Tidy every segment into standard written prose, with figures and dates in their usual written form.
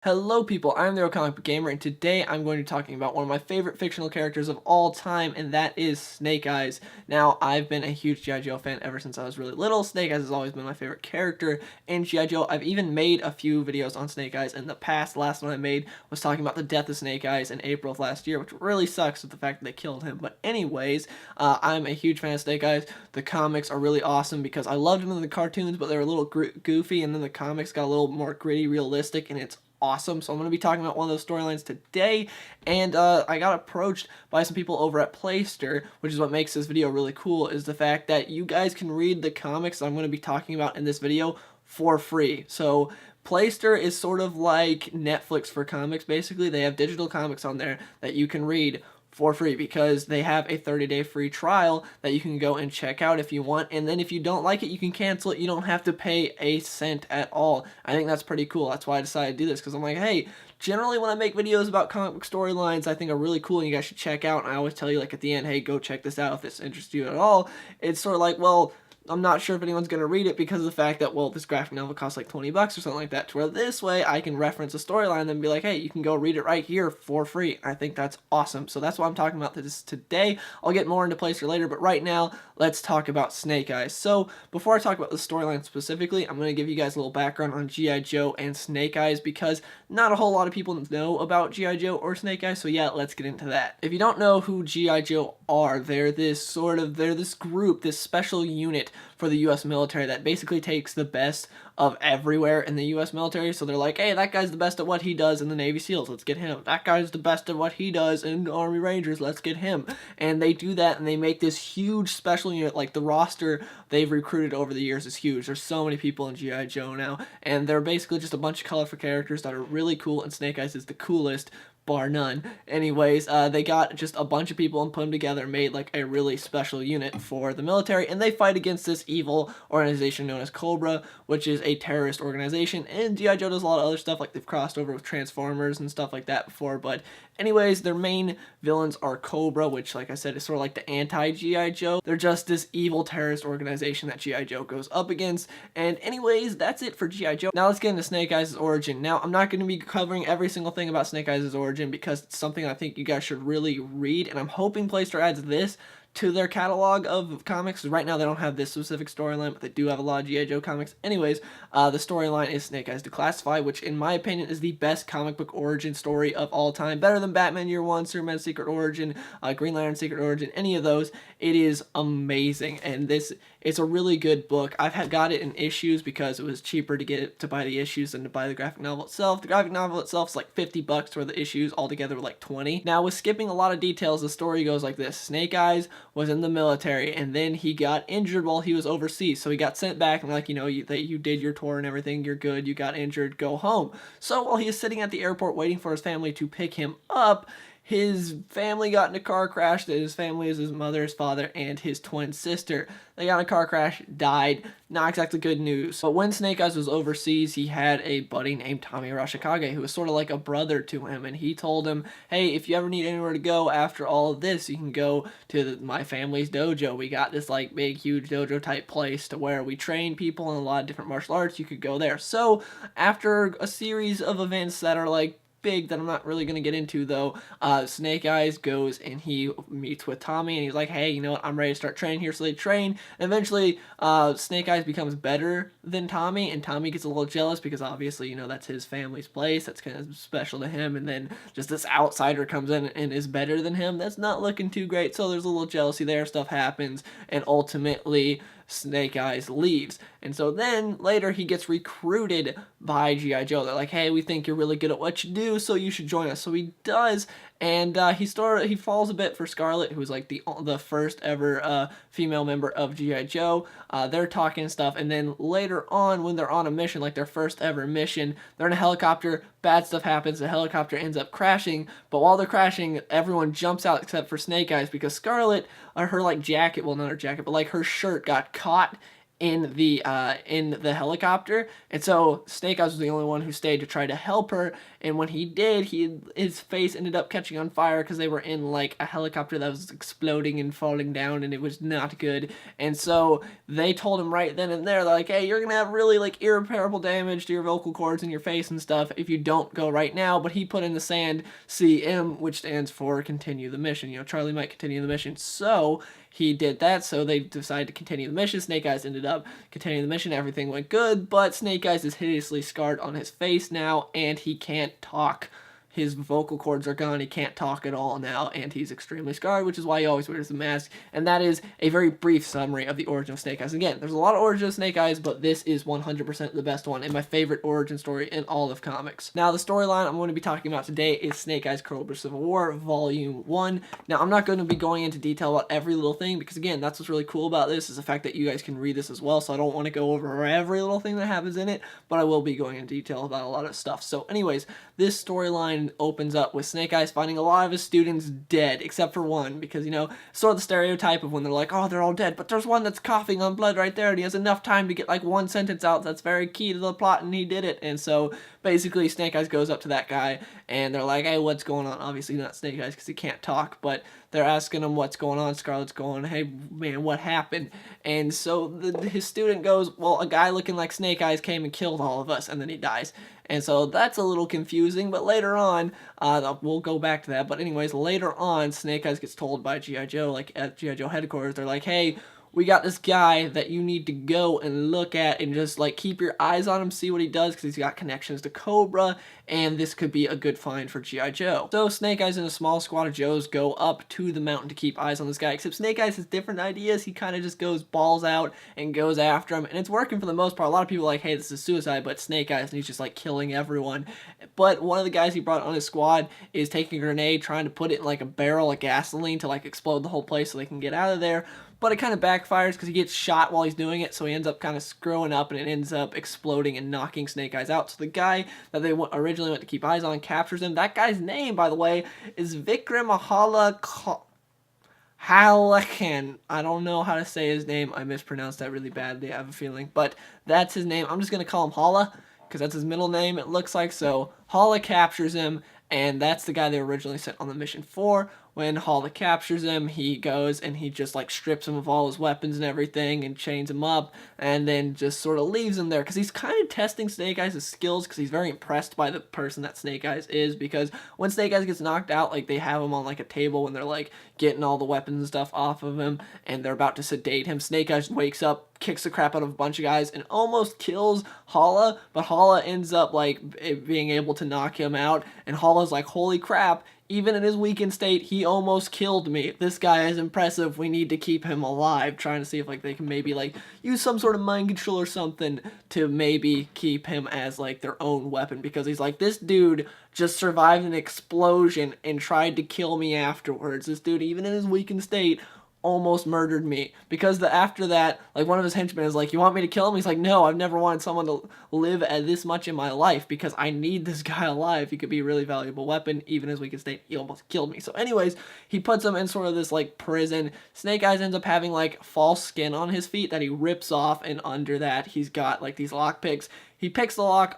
Hello people, I'm the Real Comic Book Gamer, and today I'm going to be talking about one of my favorite fictional characters of all time, and that is Snake Eyes. Now, I've been a huge G.I. Joe fan ever since I was really little. Snake Eyes has always been my favorite character in G.I. Joe. I've even made a few videos on Snake Eyes in the past. The last one I made was talking about the death of Snake Eyes in April of last year, which really sucks with the fact that they killed him. But anyways, I'm a huge fan of Snake Eyes. The comics are really awesome because I loved them in the cartoons, but they were a little goofy, and then the comics got a little more gritty, realistic, and it's awesome. So I'm going to be talking about one of those storylines today, and I got approached by some people over at Playster, which is what makes this video really cool, is the fact that you guys can read the comics I'm going to be talking about in this video for free. So Playster is sort of like Netflix for comics, basically. They have digital comics on there that you can read for free because they have a 30-day free trial that you can go and check out if you want, and then if you don't like it, you can cancel it. You don't have to pay a cent at all. I think that's pretty cool. That's why I decided to do this, because I'm like, hey, generally when I make videos about comic book storylines I think are really cool and you guys should check out, and I always tell you, like, at the end, hey, go check this out if this interests you at all. It's sort of like, well, I'm not sure if anyone's going to read it because of the fact that, well, this graphic novel costs like 20 bucks or something like that, to where this way I can reference a storyline and then be like, hey, you can go read it right here for free. I think that's awesome. So that's why I'm talking about this today. I'll get more into Playster later, but right now, let's talk about Snake Eyes. So before I talk about the storyline specifically, I'm going to give you guys a little background on G.I. Joe and Snake Eyes because not a whole lot of people know about G.I. Joe or Snake Eyes, so yeah, let's get into that. If you don't know who G.I. Joe are, they're this group, this special unit for the U.S. military that basically takes the best of everywhere in the U.S. military. So they're like, hey, that guy's the best at what he does in the Navy SEALs, let's get him. That guy's the best at what he does in the Army Rangers, let's get him. And they do that, and they make this huge special unit. Like, the roster they've recruited over the years is huge. There's so many people in G.I. Joe now, and they're basically just a bunch of colorful characters that are really cool, and Snake Eyes is the coolest, bar none. Anyways, they got just a bunch of people and put them together and made like a really special unit for the military, and they fight against this evil organization known as Cobra, which is a terrorist organization. And G.I. Joe does a lot of other stuff, like they've crossed over with Transformers and stuff like that before, but anyways, their main villains are Cobra, which, like I said, is sort of like the anti-G.I. Joe. They're just this evil terrorist organization that G.I. Joe goes up against. And anyways, that's it for G.I. Joe. Now let's get into Snake Eyes' origin. Now, I'm not going to be covering every single thing about Snake Eyes' origin because it's something I think you guys should really read, and I'm hoping Playster adds this to their catalog of comics. Right now they don't have this specific storyline, but they do have a lot of G.I. Joe comics. Anyways, the storyline is Snake Eyes Declassified, which in my opinion is the best comic book origin story of all time. Better than Batman Year One, Superman's Secret Origin, Green Lantern's Secret Origin, any of those. It is amazing, and it's a really good book. I've got it in issues because it was cheaper to get it, to buy the issues than to buy the graphic novel itself. The graphic novel itself is like 50 bucks, where the issues altogether were like 20. Now, with skipping a lot of details, the story goes like this. Snake Eyes was in the military, and then he got injured while he was overseas, so he got sent back, and like, you know, you did your tour and everything, you're good, you got injured, go home. So while he is sitting at the airport waiting for his family to pick him up, his family got in a car crash. His family is his mother, his father, and his twin sister. They got in a car crash, died. Not exactly good news. But when Snake Eyes was overseas, he had a buddy named Tommy Arashikage, who was sort of like a brother to him, and he told him, hey, if you ever need anywhere to go after all of this, you can go to my family's dojo. We got this like big, huge dojo type place to where we train people in a lot of different martial arts. You could go there. So after a series of events that are like big that I'm not really going to get into, though, Snake Eyes goes and he meets with Tommy, and he's like, hey, you know what, I'm ready to start training here. So they train, and eventually Snake Eyes becomes better than Tommy, and Tommy gets a little jealous because obviously, you know, that's his family's place, that's kind of special to him, and then just this outsider comes in and is better than him. That's not looking too great, so there's a little jealousy there, stuff happens, and ultimately Snake Eyes leaves. And so then later he gets recruited by G.I. Joe. They're like, hey, we think you're really good at what you do, so you should join us. So he does, and he falls a bit for Scarlet, who was like the first ever female member of G.I. Joe. They're talking and stuff, and then later on, when they're on a mission, like their first ever mission, they're in a helicopter, bad stuff happens, the helicopter ends up crashing, but while they're crashing, everyone jumps out except for Snake Eyes, because Scarlet, her like jacket, well, not her jacket, but like her shirt got caught in the helicopter, and so Snake Eyes was the only one who stayed to try to help her. And when he did, his face ended up catching on fire because they were in like a helicopter that was exploding and falling down, and it was not good. And so they told him right then and there, like, hey, you're gonna have really like irreparable damage to your vocal cords and your face and stuff if you don't go right now. But he put in the sand CM, which stands for continue the mission. Charlie might continue the mission. So he did that, so they decided to continue the mission. Snake Eyes ended up continuing the mission. Everything went good, but Snake Eyes is hideously scarred on his face now, and he can't talk. His vocal cords are gone. He can't talk at all now, and he's extremely scarred, which is why he always wears the mask. And that is a very brief summary of the origin of Snake Eyes. Again, there's a lot of origin of Snake Eyes, but this is 100% the best one and my favorite origin story in all of comics. Now, the storyline I'm going to be talking about today is Snake Eyes Cobra Civil War Volume 1. Now, I'm not going to be going into detail about every little thing because, again, that's what's really cool about this is the fact that you guys can read this as well, so I don't want to go over every little thing that happens in it, but I will be going into detail about a lot of stuff. So, anyways, this storyline opens up with Snake Eyes finding a lot of his students dead, except for one, because, sort of the stereotype of when they're like, oh, they're all dead, but there's one that's coughing on blood right there, and he has enough time to get, like, one sentence out that's very key to the plot, and he did it. And so, basically, Snake Eyes goes up to that guy, and they're like, hey, what's going on? Obviously not Snake Eyes, because he can't talk, but they're asking him what's going on. Scarlett's going, hey, man, what happened? And so his student goes, well, a guy looking like Snake Eyes came and killed all of us, and then he dies. And so that's a little confusing, but later on, we'll go back to that. But anyways, later on, Snake Eyes gets told by G.I. Joe, like at G.I. Joe headquarters, they're like, hey, we got this guy that you need to go and look at and just like keep your eyes on him, see what he does, because he's got connections to Cobra, and this could be a good find for G.I. Joe. So Snake Eyes and a small squad of Joes go up to the mountain to keep eyes on this guy, except Snake Eyes has different ideas. He kind of just goes balls out and goes after him, and it's working for the most part. A lot of people are like, hey, this is suicide, but Snake Eyes, and he's just like killing everyone. But one of the guys he brought on his squad is taking a grenade, trying to put it in like a barrel of gasoline to like explode the whole place so they can get out of there. But it kind of backfires because he gets shot while he's doing it, so he ends up kind of screwing up, and it ends up exploding and knocking Snake Eyes out. So the guy that they originally went to keep eyes on captures him. That guy's name, by the way, is Vikram Halakan. I don't know how to say his name. I mispronounced that really badly, I have a feeling. But that's his name. I'm just going to call him Hala, because that's his middle name, it looks like. So Hala captures him, and that's the guy they originally sent on the mission for. When Hala captures him, he goes and he just like strips him of all his weapons and everything and chains him up, and then just sort of leaves him there because he's kind of testing Snake Eyes' skills, because he's very impressed by the person that Snake Eyes is. Because when Snake Eyes gets knocked out, like they have him on like a table when they're like getting all the weapons and stuff off of him, and they're about to sedate him. Snake Eyes wakes up, kicks the crap out of a bunch of guys, and almost kills Hala, but Hala ends up like being able to knock him out, and Hala's like, holy crap, even in his weakened state, he almost killed me. This guy is impressive. We need to keep him alive. Trying to see if like they can maybe like use some sort of mind control or something to maybe keep him as like their own weapon, because he's like, this dude just survived an explosion and tried to kill me afterwards. This dude, even in his weakened state, almost murdered me. Because after that, like one of his henchmen is like, you want me to kill him? He's like, no, I've never wanted someone to live at this much in my life because I need this guy alive. He could be a really valuable weapon. Even as we can state, he almost killed me. So anyways, he puts him in sort of this like prison. Snake Eyes ends up having like false skin on his feet that he rips off, and under that he's got like these lock picks. He picks the locks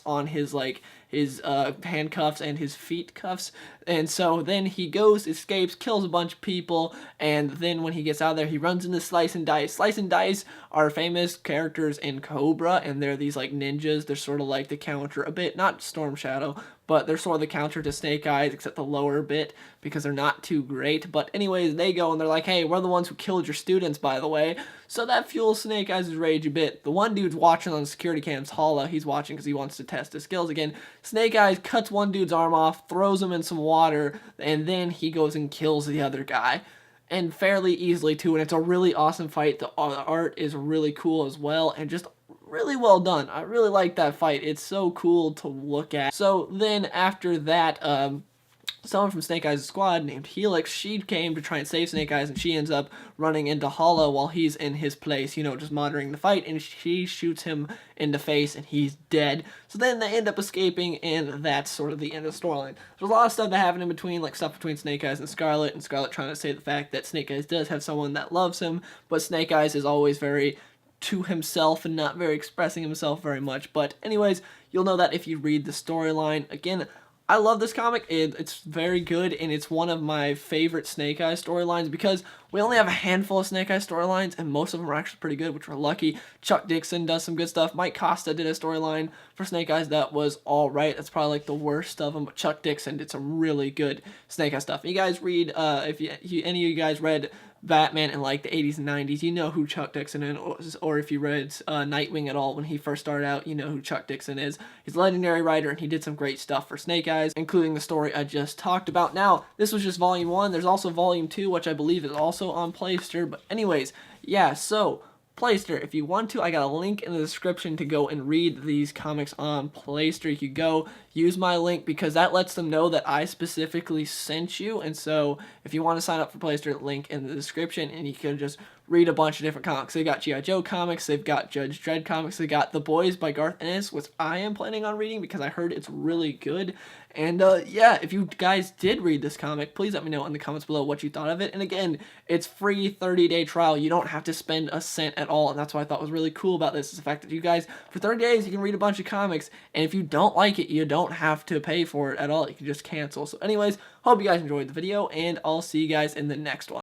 on his like his handcuffs and his feet cuffs, and so then he goes, escapes, kills a bunch of people, and then when he gets out of there, he runs into Slice and Dice. Slice and Dice are famous characters in Cobra, and they're these like ninjas. They're sort of like the counter a bit, not Storm Shadow, but they're sort of the counter to Snake Eyes, except the lower bit, because they're not too great. But anyways, they go and they're like, hey, we're the ones who killed your students, by the way. So that fuels Snake Eyes' rage a bit. The one dude's watching on the security cams, Hala. He's watching because he wants to test his skills again. Snake Eyes cuts one dude's arm off, throws him in some water, and then he goes and kills the other guy. And fairly easily, too, and it's a really awesome fight. The art is really cool as well, and just really well done. I really like that fight. It's so cool to look at. So then after that, someone from Snake Eyes' squad named Helix. She came to try and save Snake Eyes, and she ends up running into Hollow while he's in his place, you know, just monitoring the fight, and she shoots him in the face, and he's dead. So then they end up escaping, and that's sort of the end of the storyline. There's a lot of stuff that happened in between, like stuff between Snake Eyes and Scarlet trying to say the fact that Snake Eyes does have someone that loves him, but Snake Eyes is always very to himself and not very expressing himself very much. But anyways, you'll know that if you read the storyline. Again, I love this comic. It's very good, and it's one of my favorite Snake Eyes storylines because we only have a handful of Snake Eyes storylines, and most of them are actually pretty good, which we're lucky. Chuck Dixon does some good stuff. Mike Costa did a storyline for Snake Eyes that was alright. That's probably like the worst of them, but Chuck Dixon did some really good Snake Eyes stuff. You guys read, if any of you guys read Batman in like the 80s and 90s, you know who Chuck Dixon is, or if you read Nightwing at all when he first started out, you know who Chuck Dixon is. He's a legendary writer, and he did some great stuff for Snake Eyes, including the story I just talked about. Now, this was just Volume 1. There's also Volume 2, which I believe is also on Playster, but anyways, yeah, so Playster, if you want to, I got a link in the description to go and read these comics on Playster. You could go use my link because that lets them know that I specifically sent you. And so if you want to sign up for Playster, link in the description, and you can just read a bunch of different comics. They've got G.I. Joe comics, they've got Judge Dredd comics, they got The Boys by Garth Ennis, which I am planning on reading because I heard it's really good. And yeah, if you guys did read this comic, please let me know in the comments below what you thought of it. And again, it's free 30-day trial. You don't have to spend a cent at all, and that's what I thought was really cool about this, is the fact that you guys, for 30 days, you can read a bunch of comics, and if you don't like it, you don't have to pay for it at all. You can just cancel. So anyways, hope you guys enjoyed the video, and I'll see you guys in the next one.